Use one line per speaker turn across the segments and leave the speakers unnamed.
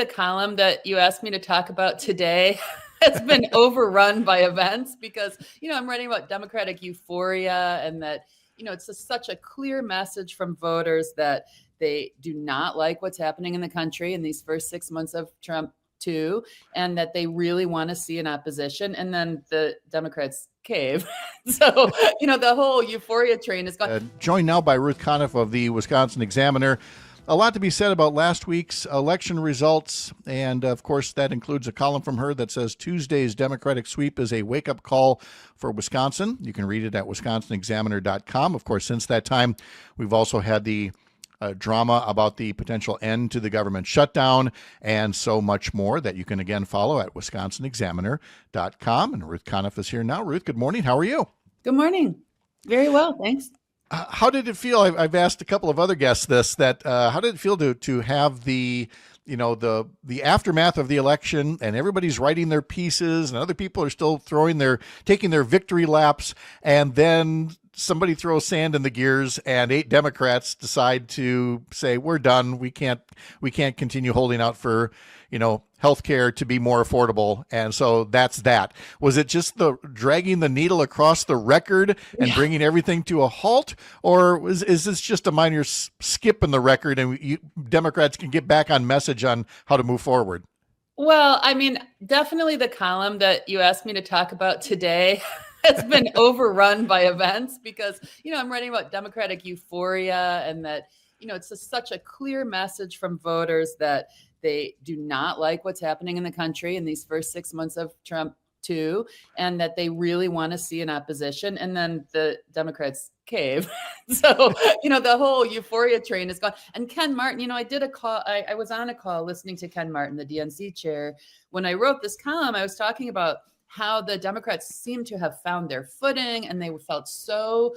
the column that you asked me to talk about today has been overrun by events because, I'm writing about Democratic euphoria and that, it's such a clear message from voters that they do not like what's happening in the country in these first 6 months of Trump too, and that they really want to see an opposition. And then the Democrats cave. So, the whole euphoria train is gone.
Joined now by Ruth Conniff of the Wisconsin Examiner. A lot to be said about last week's election results, and of course that includes a column from her that says Tuesday's Democratic sweep is a wake-up call for Wisconsin. You can read it at wisconsinexaminer.com. Of course, since that time, we've also had the drama about the potential end to the government shutdown and so much more that you can again follow at wisconsinexaminer.com. And Ruth Conniff is here now. Ruth, good morning. How are you?
Good morning. Very well, thanks.
How did it feel? I've asked a couple of other guests this, that how did it feel to have the aftermath of the election and everybody's writing their pieces and other people are still taking their victory laps, and then somebody throws sand in the gears and 8 Democrats decide to say, we're done. We can't continue holding out for, healthcare to be more affordable. And so that's that. Was it just the dragging the needle across the record and bringing everything to a halt? Or is this just a minor skip in the record and Democrats can get back on message on how to move forward?
Well, definitely the column that you asked me to talk about today has been overrun by events because, I'm writing about Democratic euphoria and that, it's such a clear message from voters that they do not like what's happening in the country in these first 6 months of Trump too, and that they really want to see an opposition. And then the Democrats cave. So, the whole euphoria train is gone. And Ken Martin, I did a call. I was on a call listening to Ken Martin, the DNC chair. When I wrote this column, I was talking about how the Democrats seem to have found their footing and they felt so,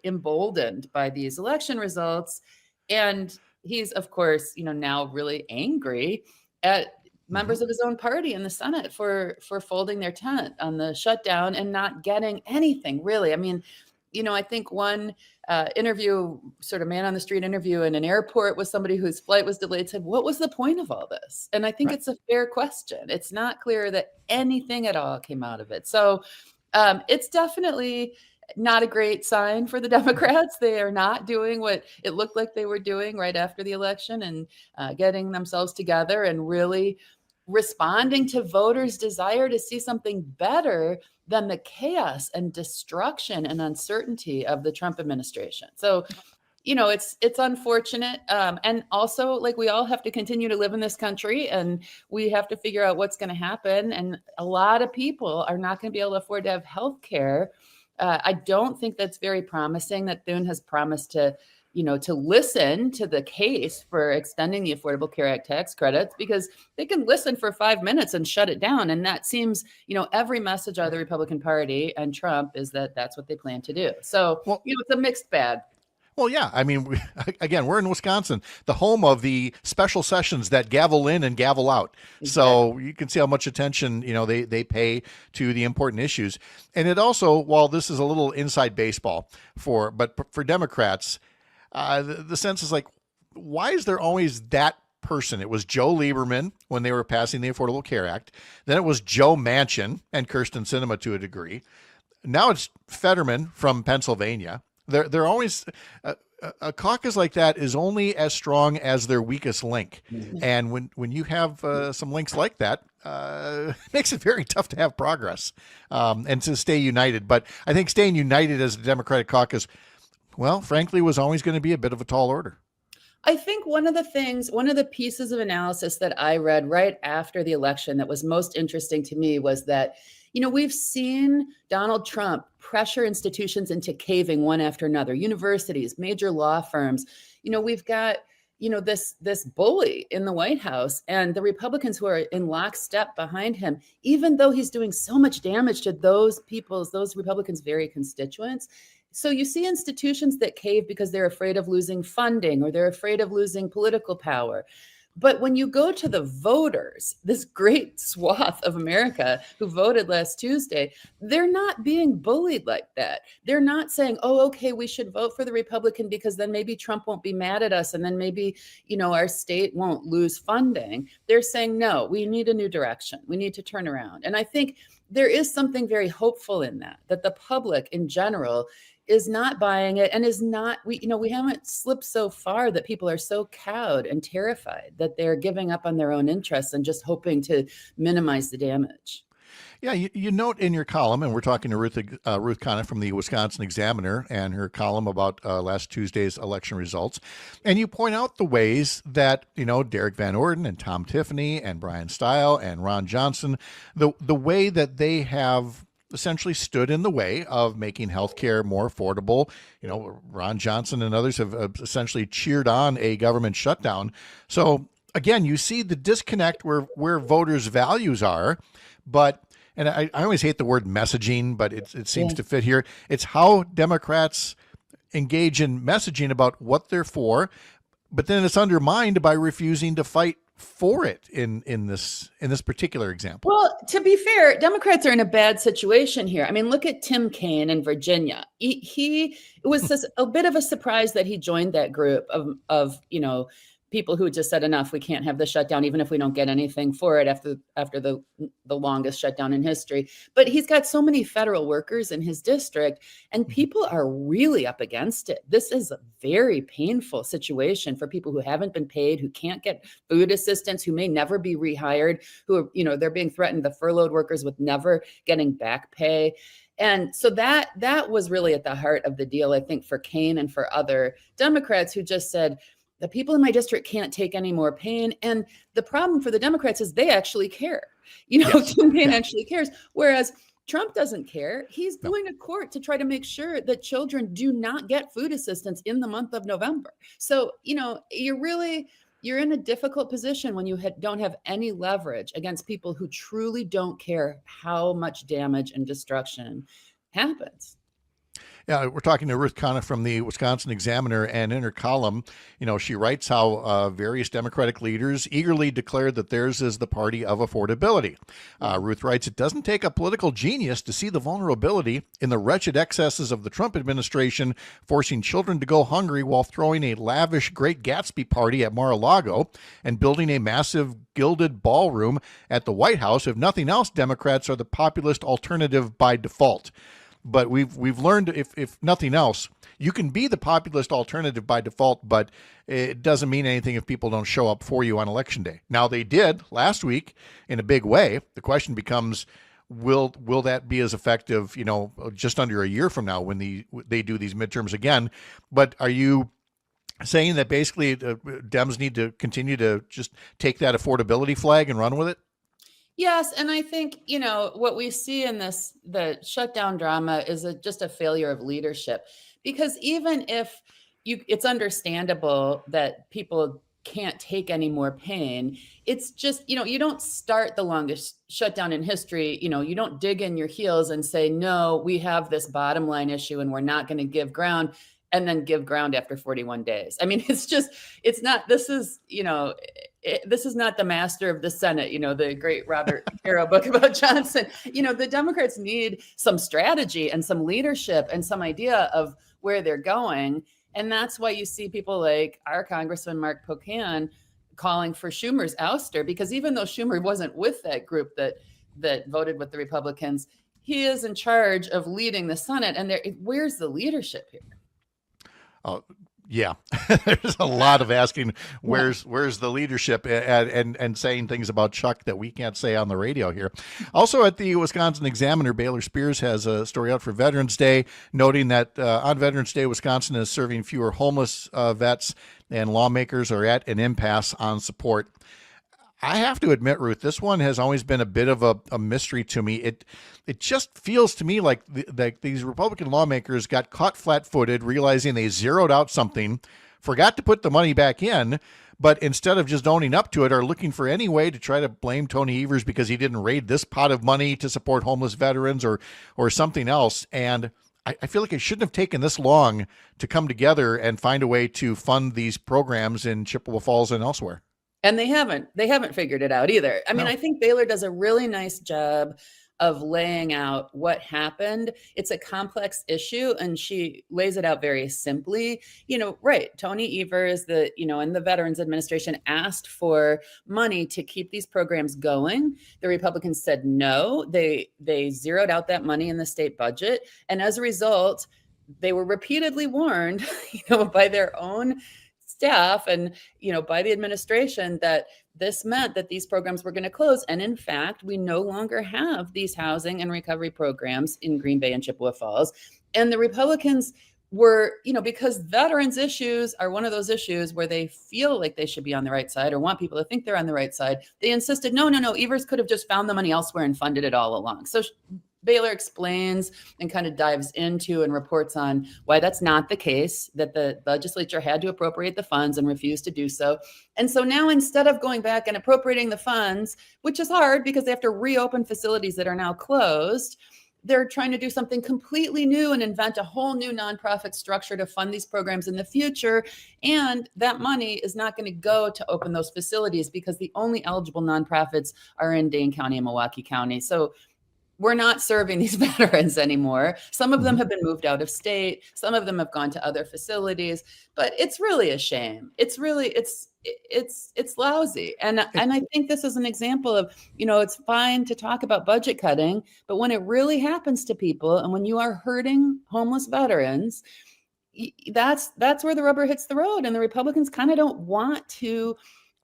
emboldened by these election results. And he's, of course, now really angry at members of his own party in the Senate for folding their tent on the shutdown and not getting anything really. I think one interview, sort of man on the street interview in an airport with somebody whose flight was delayed said, what was the point of all this? And I think It's a fair question. It's not clear that anything at all came out of it. So it's definitely not a great sign for the Democrats. They are not doing what it looked like they were doing right after the election and getting themselves together and really responding to voters' desire to see something better than the chaos and destruction and uncertainty of the Trump administration. So, it's unfortunate. And also, we all have to continue to live in this country and we have to figure out what's going to happen. And a lot of people are not going to be able to afford to have health care. I don't think that's very promising that Thune has promised to listen to the case for extending the Affordable Care Act tax credits, because they can listen for 5 minutes and shut it down. And that seems, every message out of the Republican Party and Trump is that that's what they plan to do. So, it's a mixed bag.
Well, yeah. Again, we're in Wisconsin, the home of the special sessions that gavel in and gavel out. Exactly. So you can see how much attention, they pay to the important issues. And it also, while this is a little inside baseball for Democrats, the sense is why is there always that person? It was Joe Lieberman when they were passing the Affordable Care Act. Then it was Joe Manchin and Kyrsten Sinema to a degree. Now it's Fetterman from Pennsylvania. They're always a caucus like that is only as strong as their weakest link. Mm-hmm. And when you have some links like that, it makes it very tough to have progress and to stay united. But I think staying united as the Democratic caucus, well, frankly, was always going to be a bit of a tall order.
I think one of the pieces of analysis that I read right after the election that was most interesting to me was that, we've seen Donald Trump pressure institutions into caving one after another, universities, major law firms. We've got, this bully in the White House and the Republicans who are in lockstep behind him, even though he's doing so much damage to those Republicans' very constituents. So you see institutions that cave because they're afraid of losing funding or they're afraid of losing political power. But when you go to the voters, this great swath of America who voted last Tuesday, they're not being bullied like that. They're not saying, oh, okay, we should vote for the Republican because then maybe Trump won't be mad at us and then maybe, our state won't lose funding. They're saying, no, we need a new direction. We need to turn around. And I think there is something very hopeful in that the public in general is not buying it and is not, we haven't slipped so far that people are so cowed and terrified that they're giving up on their own interests and just hoping to minimize the damage.
Yeah, you note in your column, and we're talking to Ruth Conniff from the Wisconsin Examiner and her column about last Tuesday's election results, and you point out the ways that Derek Van Orden and Tom Tiffany and Brian Stile and Ron Johnson, the way that they have essentially stood in the way of making healthcare more affordable. Ron Johnson and others have essentially cheered on a government shutdown. So again, you see the disconnect where voters' values are, but. And I always hate the word messaging, but it seems to fit here. It's how Democrats engage in messaging about what they're for, but then it's undermined by refusing to fight for it in this particular example.
Well, to be fair, Democrats are in a bad situation here. I mean, look at Tim Kaine in Virginia. It was a bit of a surprise that he joined that group of people who just said enough, we can't have the shutdown, even if we don't get anything for it after the longest shutdown in history. But he's got so many federal workers in his district, and people are really up against it. This is a very painful situation for people who haven't been paid, who can't get food assistance, who may never be rehired, who are, they're being threatened, the furloughed workers, with never getting back pay. And so that was really at the heart of the deal, I think, for Kaine and for other Democrats who just said, the people in my district can't take any more pain. And the problem for the Democrats is they actually care.
Yes.
Tim Kaine actually cares. Whereas Trump doesn't care. He's going to court to try to make sure that children do not get food assistance in the month of November. So, you're in a difficult position when you don't have any leverage against people who truly don't care how much damage and destruction happens.
Yeah, we're talking to Ruth Conniff from the Wisconsin Examiner, and in her column, she writes how various Democratic leaders eagerly declared that theirs is the party of affordability. Ruth writes, it doesn't take a political genius to see the vulnerability in the wretched excesses of the Trump administration, forcing children to go hungry while throwing a lavish Great Gatsby party at Mar-a-Lago and building a massive gilded ballroom at the White House. If nothing else, Democrats are the populist alternative by default. But we've learned, if nothing else, you can be the populist alternative by default, but it doesn't mean anything if people don't show up for you on Election Day. Now, they did last week in a big way. The question becomes, will that be as effective, just under a year from now when they do these midterms again? But are you saying that basically Dems need to continue to just take that affordability flag and run with it?
Yes. And I think, what we see in the shutdown drama is just a failure of leadership, because even if it's understandable that people can't take any more pain, it's just, you don't start the longest shutdown in history. You don't dig in your heels and say, no, we have this bottom line issue and we're not going to give ground, and then give ground after 41 days. I mean, this is not the Master of the Senate, the great Robert Caro book about Johnson. The Democrats need some strategy and some leadership and some idea of where they're going. And that's why you see people like our Congressman Mark Pocan calling for Schumer's ouster, because even though Schumer wasn't with that group that voted with the Republicans, he is in charge of leading the Senate. And where's the leadership here?
Yeah, there's a lot of asking where's the leadership and saying things about Chuck that we can't say on the radio here. Also at the Wisconsin Examiner, Baylor Spears has a story out for Veterans Day, noting that on Veterans Day, Wisconsin is serving fewer homeless vets, and lawmakers are at an impasse on support. I have to admit, Ruth, this one has always been a bit of a mystery to me. It just feels to me like these Republican lawmakers got caught flat-footed, realizing they zeroed out something, forgot to put the money back in, but instead of just owning up to it, are looking for any way to try to blame Tony Evers because he didn't raid this pot of money to support homeless veterans or something else. And I feel like it shouldn't have taken this long to come together and find a way to fund these programs in Chippewa Falls and elsewhere.
And they haven't figured it out either. I mean,
No.
I think Baylor does a really nice job of laying out what happened. It's a complex issue, and she lays it out very simply. Right. Tony Evers, and the Veterans Administration asked for money to keep these programs going. The Republicans said no. They zeroed out that money in the state budget. And as a result, they were repeatedly warned, by their own staff and by the administration that this meant that these programs were going to close. And in fact, we no longer have these housing and recovery programs in Green Bay and Chippewa Falls. And the Republicans were, because veterans issues are one of those issues where they feel like they should be on the right side or want people to think they're on the right side. They insisted, no, Evers could have just found the money elsewhere and funded it all along. So Baylor explains and kind of dives into and reports on why that's not the case, that the legislature had to appropriate the funds and refused to do so. And so now, instead of going back and appropriating the funds, which is hard because they have to reopen facilities that are now closed, they're trying to do something completely new and invent a whole new nonprofit structure to fund these programs in the future. And that money is not going to go to open those facilities because the only eligible nonprofits are in Dane County and Milwaukee County. So we're not serving these veterans anymore. Some of them have been moved out of state. Some of them have gone to other facilities, but it's really a shame. It's lousy. And I think this is an example of, it's fine to talk about budget cutting, but when it really happens to people and when you are hurting homeless veterans, that's where the rubber hits the road. And the Republicans kind of don't want to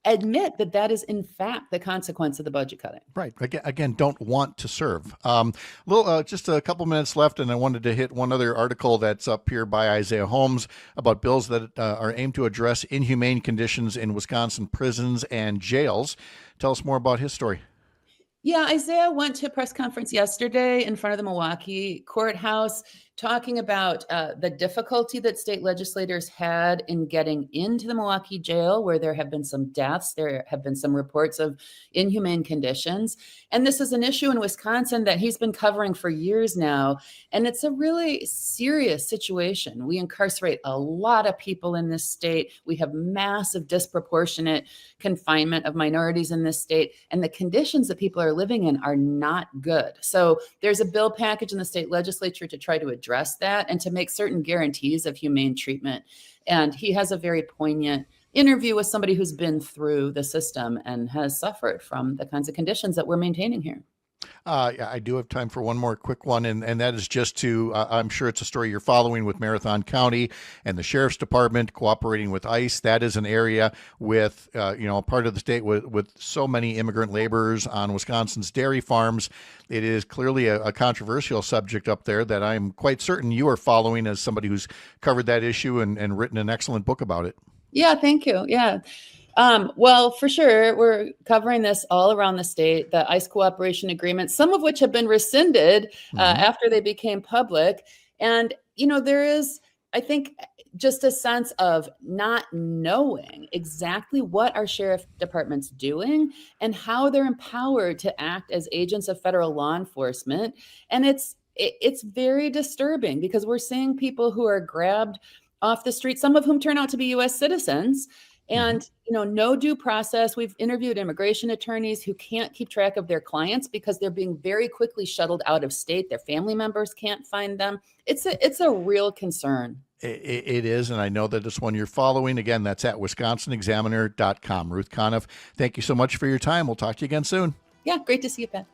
admit that is in fact the consequence of the budget cutting.
Right. Again, don't want to serve. Just a couple minutes left, and I wanted to hit one other article that's up here by Isaiah Holmes about bills that are aimed to address inhumane conditions in Wisconsin prisons and jails. Tell us more about his story.
Yeah, Isaiah went to a press conference yesterday in front of the Milwaukee courthouse talking about the difficulty that state legislators had in getting into the Milwaukee jail, where there have been some deaths. There have been some reports of inhumane conditions. And this is an issue in Wisconsin that he's been covering for years now. And it's a really serious situation. We incarcerate a lot of people in this state. We have massive disproportionate confinement of minorities in this state. And the conditions that people are living in are not good. So there's a bill package in the state legislature to try to address that and to make certain guarantees of humane treatment. And he has a very poignant interview with somebody who's been through the system and has suffered from the kinds of conditions that we're maintaining here.
Yeah, I do have time for one more quick one, and that is just to, I'm sure it's a story you're following with Marathon County and the Sheriff's Department cooperating with ICE. That is an area with, part of the state with so many immigrant laborers on Wisconsin's dairy farms. It is clearly a controversial subject up there that I'm quite certain you are following as somebody who's covered that issue and written an excellent book about it.
Yeah, thank you. Yeah. Well, for sure, we're covering this all around the state, the ICE cooperation agreements, some of which have been rescinded after they became public. And, there is, I think, just a sense of not knowing exactly what our sheriff department's doing and how they're empowered to act as agents of federal law enforcement. And it's very disturbing because we're seeing people who are grabbed off the street, some of whom turn out to be U.S. citizens. And, no due process. We've interviewed immigration attorneys who can't keep track of their clients because they're being very quickly shuttled out of state. Their family members can't find them. It's a real concern.
It is, and I know that it's one you're following. Again, that's at wisconsinexaminer.com. Ruth Conniff, thank you so much for your time. We'll talk to you again soon.
Yeah, great to see you, Pat.